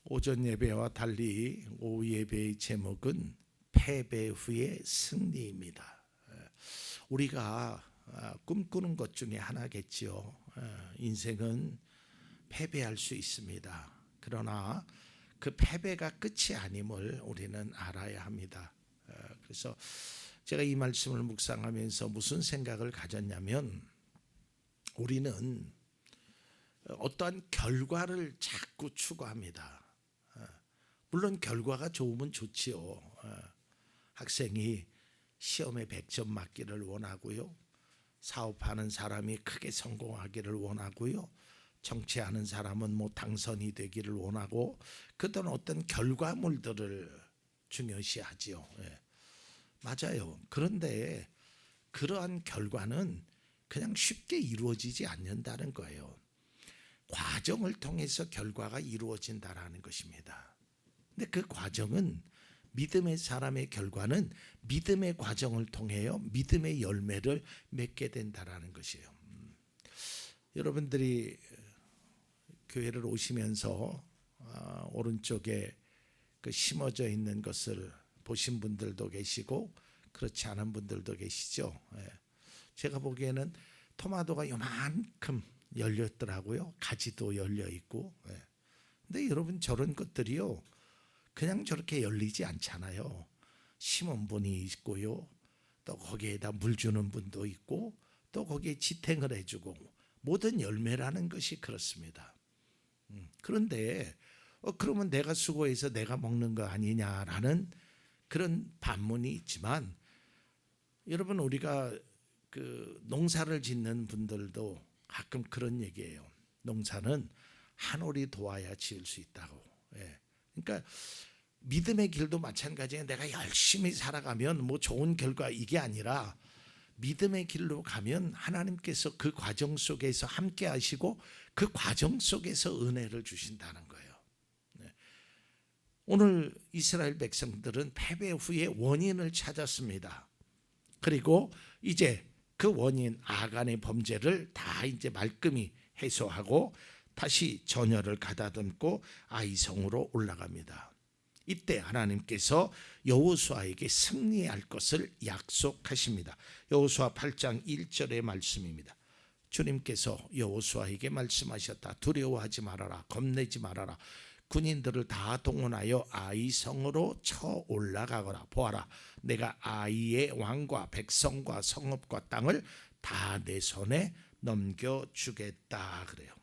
오전 예배와 달리 오후 예배의 제목은 패배 후의 승리입니다. 우리가 꿈꾸는 것 중에 하나겠지요. 인생은 패배할 수 있습니다. 그러나 그 패배가 끝이 아님을 우리는 알아야 합니다. 그래서 제가 이 말씀을 묵상하면서 무슨 생각을 가졌냐면, 우리는 어떠한 결과를 자꾸 추구합니다. 물론 결과가 좋으면 좋지요. 학생이 시험에 100점 맞기를 원하고요, 사업하는 사람이 크게 성공하기를 원하고요, 정치하는 사람은 당선이 되기를 원하고, 그런 어떤 결과물들을 중요시하지요. 맞아요. 그런데 그러한 결과는 그냥 쉽게 이루어지지 않는다는 거예요. 과정을 통해서 결과가 이루어진다라는 것입니다. 근데 그 과정은, 믿음의 사람의 결과는 믿음의 과정을 통해요, 믿음의 열매를 맺게 된다라는 것이에요. 여러분들이 교회를 오시면서 오른쪽에 그 심어져 있는 것을 보신 분들도 계시고 그렇지 않은 분들도 계시죠. 제가 보기에는 토마토가 요만큼 열렸더라고요. 가지도 열려 있고. 근데 여러분, 저런 것들이요, 그냥 저렇게 열리지 않잖아요. 심은 분이 있고요, 또 거기에다 물 주는 분도 있고, 또 거기에 지탱을 해주고, 모든 열매라는 것이 그렇습니다. 그런데 그러면 내가 수고해서 내가 먹는 거 아니냐라는 그런 반문이 있지만, 여러분, 우리가 그 농사를 짓는 분들도 가끔 그런 얘기예요. 농사는 한 올이 도와야 지을 수 있다고. 그러니까 믿음의 길도 마찬가지예요. 내가 열심히 살아가면 좋은 결과, 이게 아니라 믿음의 길로 가면 하나님께서 그 과정 속에서 함께 하시고 그 과정 속에서 은혜를 주신다는 거예요. 오늘 이스라엘 백성들은 패배 후에 원인을 찾았습니다. 그리고 이제 그 원인, 아간의 범죄를 다 이제 말끔히 해소하고 다시 전열을 가다듬고 아이성으로 올라갑니다. 이때 하나님께서 여호수아에게 승리할 것을 약속하십니다. 여호수아 8장 1절의 말씀입니다. 주님께서 여호수아에게 말씀하셨다. 두려워하지 말아라. 겁내지 말아라. 군인들을 다 동원하여 아이성으로 쳐 올라가거라. 보아라, 내가 아이의 왕과 백성과 성읍과 땅을 다 내 손에 넘겨주겠다 그래요.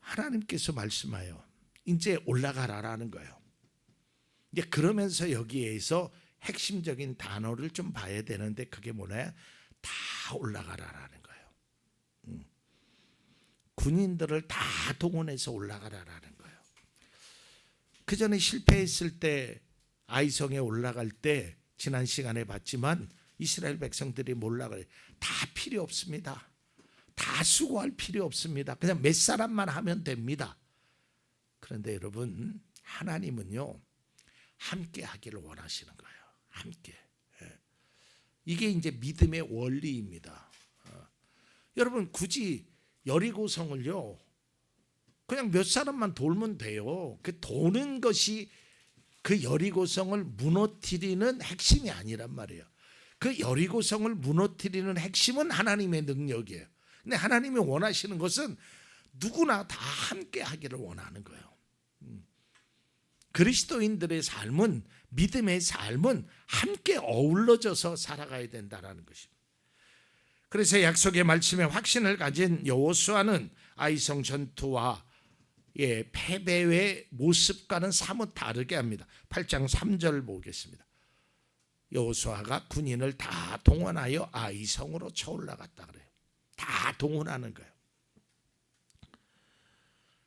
하나님께서 말씀하여 이제 올라가라라는 거예요. 이제 그러면서 여기에서 핵심적인 단어를 좀 봐야 되는데, 그게 뭐냐? 다 올라가라라는 거예요. 군인들을 다 동원해서 올라가라라는 거예요. 그 전에 실패했을 때, 아이성에 올라갈 때 지난 시간에 봤지만 이스라엘 백성들이 올라가요. 다 필요 없습니다. 다 수고할 필요 없습니다. 그냥 몇 사람만 하면 됩니다. 그런데 여러분, 하나님은요, 함께 하기를 원하시는 거예요. 함께. 이게 이제 믿음의 원리입니다. 여러분, 굳이 여리고성을요, 그냥 몇 사람만 돌면 돼요. 그 도는 것이 그 여리고성을 무너뜨리는 핵심이 아니란 말이에요. 그 여리고성을 무너뜨리는 핵심은 하나님의 능력이에요. 근데 하나님이 원하시는 것은 누구나 다 함께 하기를 원하는 거예요. 그리스도인들의 삶은, 믿음의 삶은 함께 어우러져서 살아가야 된다는 것입니다. 그래서 약속의 말씀에 확신을 가진 여호수아는 아이성 전투와 패배의 모습과는 사뭇 다르게 합니다. 8장 3절 보겠습니다. 여호수아가 군인을 다 동원하여 아이성으로 쳐 올라갔다 그래요. 다 동원하는 거예요.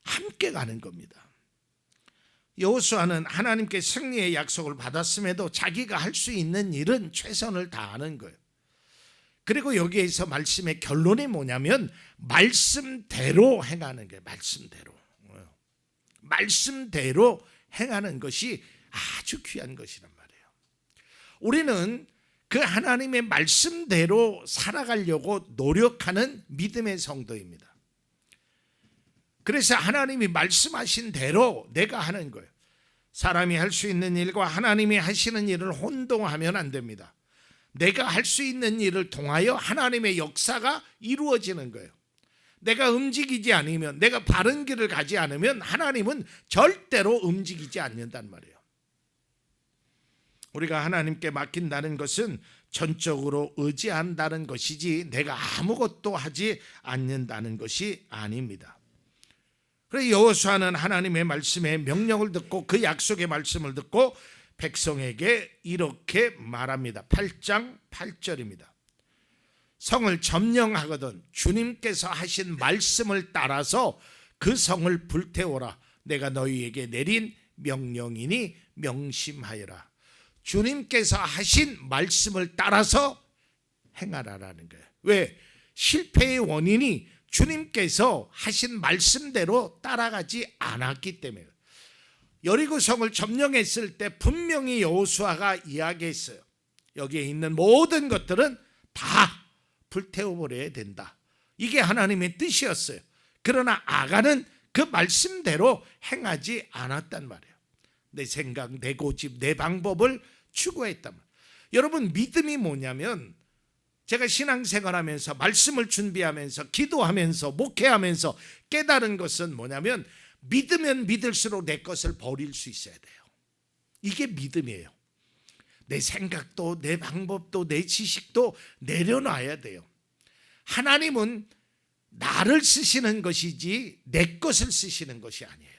함께 가는 겁니다. 여호수아는 하나님께 승리의 약속을 받았음에도 자기가 할 수 있는 일은 최선을 다하는 거예요. 그리고 여기에서 말씀의 결론이 뭐냐면, 말씀대로 행하는 거예요. 말씀대로 행하는 것이 아주 귀한 것이란 말이에요. 우리는 그 하나님의 말씀대로 살아가려고 노력하는 믿음의 성도입니다. 그래서 하나님이 말씀하신 대로 내가 하는 거예요. 사람이 할 수 있는 일과 하나님이 하시는 일을 혼동하면 안 됩니다. 내가 할 수 있는 일을 통하여 하나님의 역사가 이루어지는 거예요. 내가 움직이지 않으면, 내가 바른 길을 가지 않으면 하나님은 절대로 움직이지 않는단 말이에요. 우리가 하나님께 맡긴다는 것은 전적으로 의지한다는 것이지 내가 아무것도 하지 않는다는 것이 아닙니다. 그래서 여호수아는 하나님의 말씀에 명령을 듣고 그 약속의 말씀을 듣고 백성에게 이렇게 말합니다. 8장 8절입니다. 성을 점령하거든 주님께서 하신 말씀을 따라서 그 성을 불태워라. 내가 너희에게 내린 명령이니 명심하여라. 주님께서 하신 말씀을 따라서 행하라라는 거예요. 왜? 실패의 원인이 주님께서 하신 말씀대로 따라가지 않았기 때문에. 여리고성을 점령했을 때 분명히 여호수아가 이야기했어요. 여기에 있는 모든 것들은 다 불태워버려야 된다. 이게 하나님의 뜻이었어요. 그러나 아간은 그 말씀대로 행하지 않았단 말이에요. 내 생각, 내 고집, 내 방법을 추구했단 말이에요. 여러분, 믿음이 뭐냐면, 제가 신앙생활하면서 말씀을 준비하면서 기도하면서 목회하면서 깨달은 것은 뭐냐면, 믿으면 믿을수록 내 것을 버릴 수 있어야 돼요. 이게 믿음이에요. 내 생각도 내 방법도 내 지식도 내려놔야 돼요. 하나님은 나를 쓰시는 것이지 내 것을 쓰시는 것이 아니에요.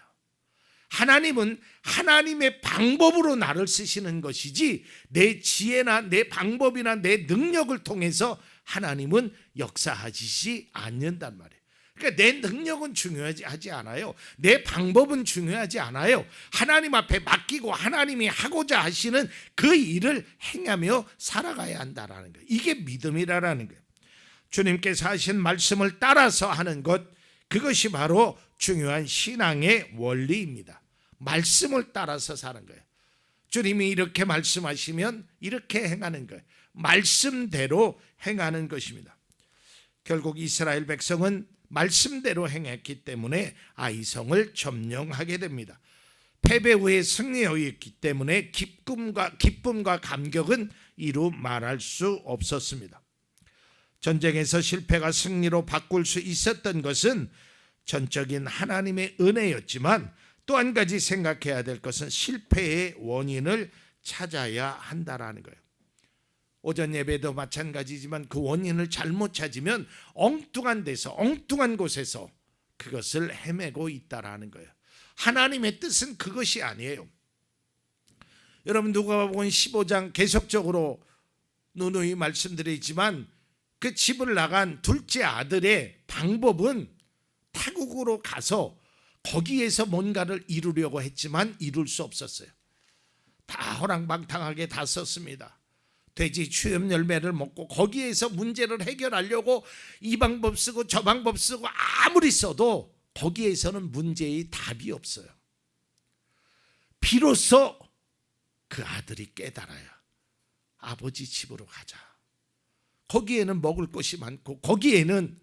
하나님은 하나님의 방법으로 나를 쓰시는 것이지 내 지혜나 내 방법이나 내 능력을 통해서 하나님은 역사하시지 않는단 말이에요. 그러니까 내 능력은 중요하지 않아요. 내 방법은 중요하지 않아요. 하나님 앞에 맡기고 하나님이 하고자 하시는 그 일을 행하며 살아가야 한다는 거예요. 이게 믿음이라는 거예요. 주님께서 하신 말씀을 따라서 하는 것, 그것이 바로 중요한 신앙의 원리입니다. 말씀을 따라서 사는 거예요. 주님이 이렇게 말씀하시면 이렇게 행하는 거예요. 말씀대로 행하는 것입니다. 결국 이스라엘 백성은 말씀대로 행했기 때문에 아이성을 점령하게 됩니다. 패배 후에 승리하였기 때문에 기쁨과 감격은 이루 말할 수 없었습니다. 전쟁에서 실패가 승리로 바꿀 수 있었던 것은 전적인 하나님의 은혜였지만 또 한 가지 생각해야 될 것은 실패의 원인을 찾아야 한다라는 거예요. 오전 예배도 마찬가지지만 그 원인을 잘못 찾으면 엉뚱한 데서 엉뚱한 곳에서 그것을 헤매고 있다라는 거예요. 하나님의 뜻은 그것이 아니에요. 여러분, 누가복음 15장 계속적으로 누누이 말씀드리지만 그 집을 나간 둘째 아들의 방법은 타국으로 가서 거기에서 뭔가를 이루려고 했지만 이룰 수 없었어요. 다 호랑방탕하게 다 썼습니다. 돼지 추염 열매를 먹고 거기에서 문제를 해결하려고 이 방법 쓰고 저 방법 쓰고 아무리 써도 거기에서는 문제의 답이 없어요. 비로소 그 아들이 깨달아야 아버지 집으로 가자. 거기에는 먹을 것이 많고 거기에는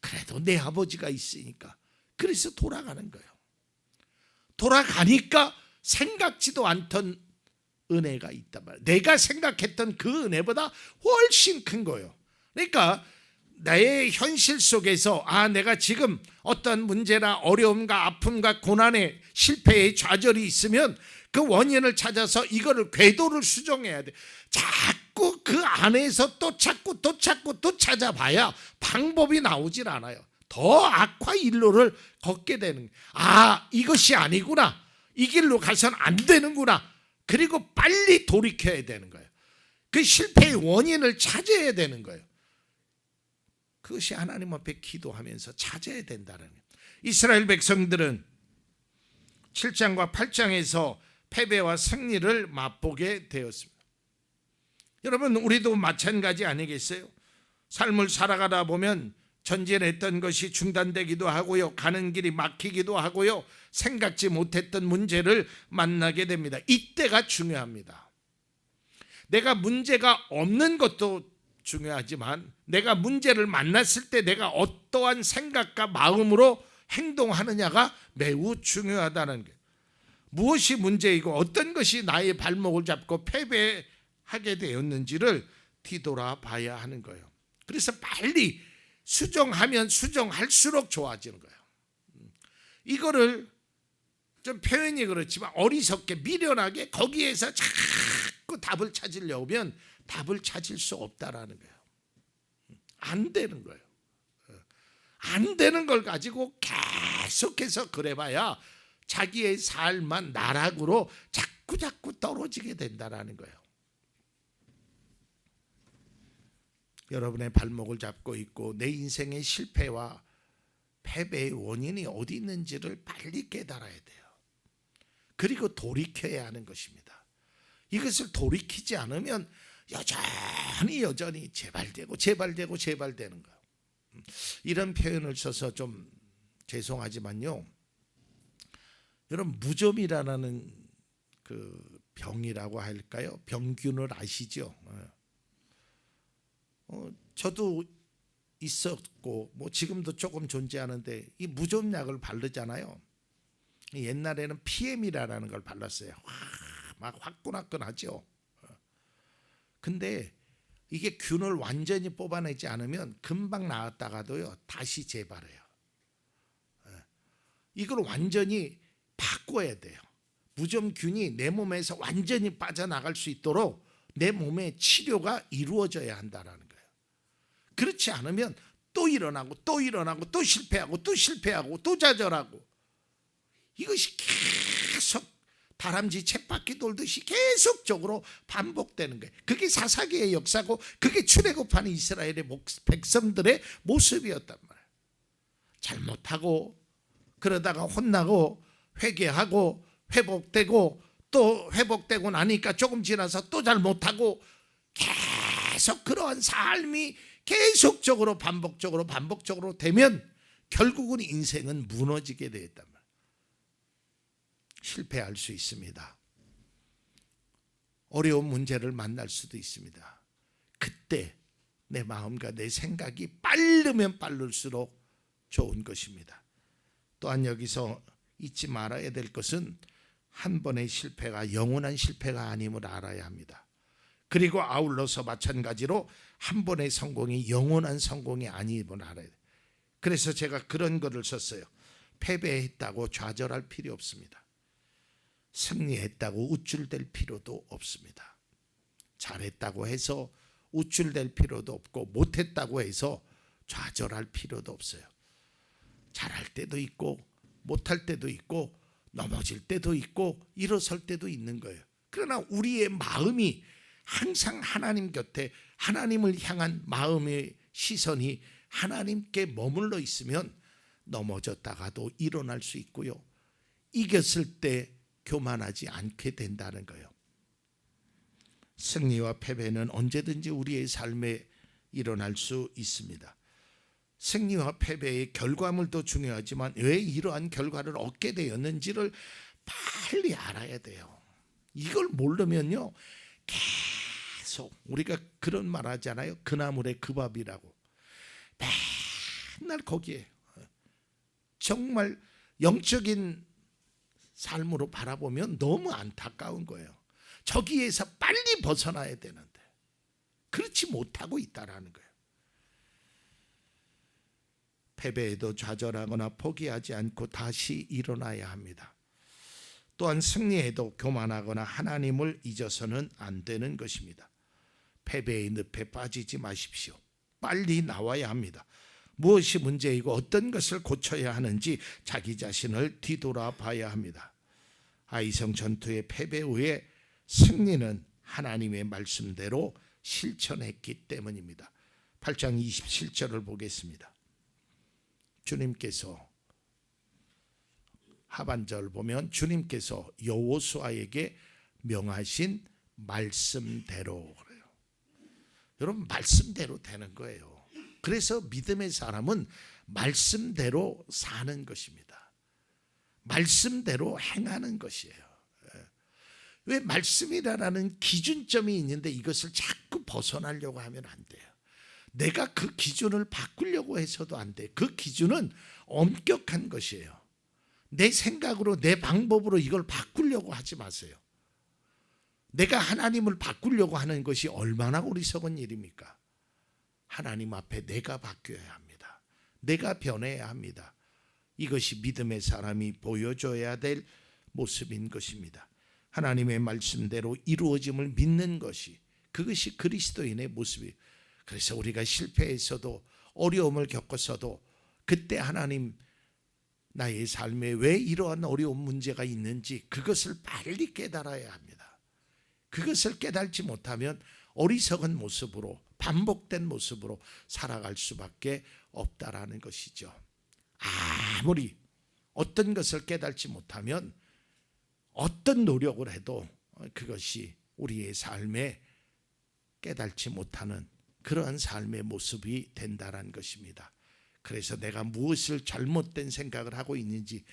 그래도 내 아버지가 있으니까. 그래서 돌아가는 거예요. 돌아가니까 생각지도 않던 은혜가 있단 말이에요. 내가 생각했던 그 은혜보다 훨씬 큰 거예요. 그러니까 나의 현실 속에서 내가 지금 어떤 문제나 어려움과 아픔과 고난의 실패의 좌절이 있으면 그 원인을 찾아서 이거를 궤도를 수정해야 돼. 자꾸 그 안에서 또 찾고 또 찾고 또 찾아봐야 방법이 나오질 않아요. 더 악화 일로를 걷게 되는 거예요. 이것이 아니구나. 이 길로 가서는 안 되는구나. 그리고 빨리 돌이켜야 되는 거예요. 그 실패의 원인을 찾아야 되는 거예요. 그것이 하나님 앞에 기도하면서 찾아야 된다는 거예요. 이스라엘 백성들은 7장과 8장에서 패배와 승리를 맛보게 되었습니다. 여러분, 우리도 마찬가지 아니겠어요? 삶을 살아가다 보면 전진했던 것이 중단되기도 하고요. 가는 길이 막히기도 하고요. 생각지 못했던 문제를 만나게 됩니다. 이때가 중요합니다. 내가 문제가 없는 것도 중요하지만 내가 문제를 만났을 때 내가 어떠한 생각과 마음으로 행동하느냐가 매우 중요하다는 거예요. 무엇이 문제이고 어떤 것이 나의 발목을 잡고 패배하게 되었는지를 뒤돌아봐야 하는 거예요. 그래서 빨리 수정하면 수정할수록 좋아지는 거예요. 이거를 좀 표현이 그렇지만 어리석게 미련하게 거기에서 자꾸 답을 찾으려고 하면 답을 찾을 수 없다라는 거예요. 안 되는 거예요. 안 되는 걸 가지고 계속해서 그래봐야 자기의 삶만 나락으로 자꾸 떨어지게 된다라는 거예요. 여러분의 발목을 잡고 있고 내 인생의 실패와 패배의 원인이 어디 있는지를 빨리 깨달아야 돼요. 그리고 돌이켜야 하는 것입니다. 이것을 돌이키지 않으면 여전히 재발되는 거예요. 이런 표현을 써서 좀 죄송하지만요, 여러분 무좀이라는 그 병이라고 할까요? 병균을 아시죠? 저도 있었고 뭐 지금도 조금 존재하는데 이 무좀약을 바르잖아요. 옛날에는 PM이라는 걸 발랐어요. 막 화끈화끈하죠. 근데 이게 균을 완전히 뽑아내지 않으면 금방 나았다가도요 다시 재발해요. 이걸 완전히 바꿔야 돼요. 무좀균이 내 몸에서 완전히 빠져나갈 수 있도록 내 몸의 치료가 이루어져야 한다는 거예요. 그렇지 않으면 또 일어나고 또 실패하고 또 좌절하고, 이것이 계속 다람쥐 쳇바퀴 돌듯이 계속적으로 반복되는 거예요. 그게 사사기의 역사고 그게 출애굽하는 이스라엘의 백성들의 모습이었단 말이에요. 잘못하고 그러다가 혼나고 회개하고 회복되고 또 회복되고 나니까 조금 지나서 또 잘못하고 계속 그러한 삶이 계속적으로 반복적으로 되면 결국은 인생은 무너지게 되었단 말이에요. 실패할 수 있습니다. 어려운 문제를 만날 수도 있습니다. 그때 내 마음과 내 생각이 빠르면 빠를수록 좋은 것입니다. 또한 여기서 잊지 말아야 될 것은 한 번의 실패가 영원한 실패가 아님을 알아야 합니다. 그리고 아울러서 마찬가지로 한 번의 성공이 영원한 성공이 아님을 알아야 돼요. 그래서 제가 그런 거를 썼어요. 패배했다고 좌절할 필요 없습니다. 승리했다고 우쭐댈 필요도 없습니다. 잘했다고 해서 우쭐댈 필요도 없고 못했다고 해서 좌절할 필요도 없어요. 잘할 때도 있고 못할 때도 있고 넘어질 때도 있고 일어설 때도 있는 거예요. 그러나 우리의 마음이 항상 하나님 곁에, 하나님을 향한 마음의 시선이 하나님께 머물러 있으면 넘어졌다가도 일어날 수 있고요, 이겼을 때 교만하지 않게 된다는 거예요. 승리와 패배는 언제든지 우리의 삶에 일어날 수 있습니다. 승리와 패배의 결과물도 중요하지만 왜 이러한 결과를 얻게 되었는지를 빨리 알아야 돼요. 이걸 모르면요 계속 우리가 그런 말 하잖아요. 그나물의 그 밥이라고. 맨날 거기에 정말 영적인 삶으로 바라보면 너무 안타까운 거예요. 저기에서 빨리 벗어나야 되는데 그렇지 못하고 있다라는 거예요. 패배에도 좌절하거나 포기하지 않고 다시 일어나야 합니다. 또한 승리에도 교만하거나 하나님을 잊어서는 안 되는 것입니다. 패배의 늪에 빠지지 마십시오. 빨리 나와야 합니다. 무엇이 문제이고 어떤 것을 고쳐야 하는지 자기 자신을 뒤돌아 봐야 합니다. 아이성 전투의 패배 후에 승리는 하나님의 말씀대로 실천했기 때문입니다. 8장 27절을 보겠습니다. 주님께서 하반절 보면 주님께서 여호수아에게 명하신 말씀대로 그래요. 여러분 말씀대로 되는 거예요. 그래서 믿음의 사람은 말씀대로 사는 것입니다. 말씀대로 행하는 것이에요. 왜 말씀이라는 기준점이 있는데 이것을 자꾸 벗어나려고 하면 안 돼요. 내가 그 기준을 바꾸려고 해서도 안 돼. 그 기준은 엄격한 것이에요. 내 생각으로 내 방법으로 이걸 바꾸려고 하지 마세요. 내가 하나님을 바꾸려고 하는 것이 얼마나 어리석은 일입니까? 하나님 앞에 내가 바뀌어야 합니다. 내가 변해야 합니다. 이것이 믿음의 사람이 보여줘야 될 모습인 것입니다. 하나님의 말씀대로 이루어짐을 믿는 것이, 그것이 그리스도인의 모습이에요. 그래서 우리가 실패해서도 어려움을 겪어서도 그때 하나님, 나의 삶에 왜 이러한 어려운 문제가 있는지 그것을 빨리 깨달아야 합니다. 그것을 깨달지 못하면 어리석은 모습으로, 반복된 모습으로 살아갈 수밖에 없다라는 것이죠. 아무리 어떤 것을 깨달지 못하면 어떤 노력을 해도 그것이 우리의 삶에 깨달지 못하는 그러한 삶의 모습이 된다는 것입니다. 그래서 내가 무엇을 잘못된 생각을 하고 있는지,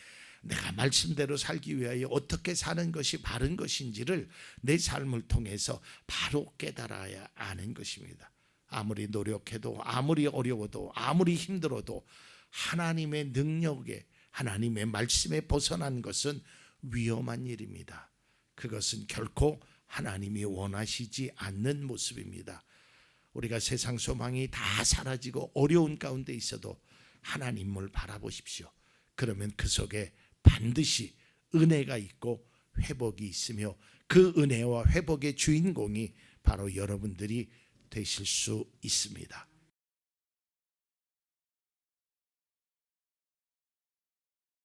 내가 말씀대로 살기 위하여 어떻게 사는 것이 바른 것인지를 내 삶을 통해서 바로 깨달아야 하는 것입니다. 아무리 노력해도, 아무리 어려워도, 아무리 힘들어도 하나님의 능력에, 하나님의 말씀에 벗어난 것은 위험한 일입니다. 그것은 결코 하나님이 원하시지 않는 모습입니다. 우리가 세상 소망이 다 사라지고 어려운 가운데 있어도 하나님을 바라보십시오. 그러면 그 속에 반드시 은혜가 있고 회복이 있으며 그 은혜와 회복의 주인공이 바로 여러분들이 되실 수 있습니다.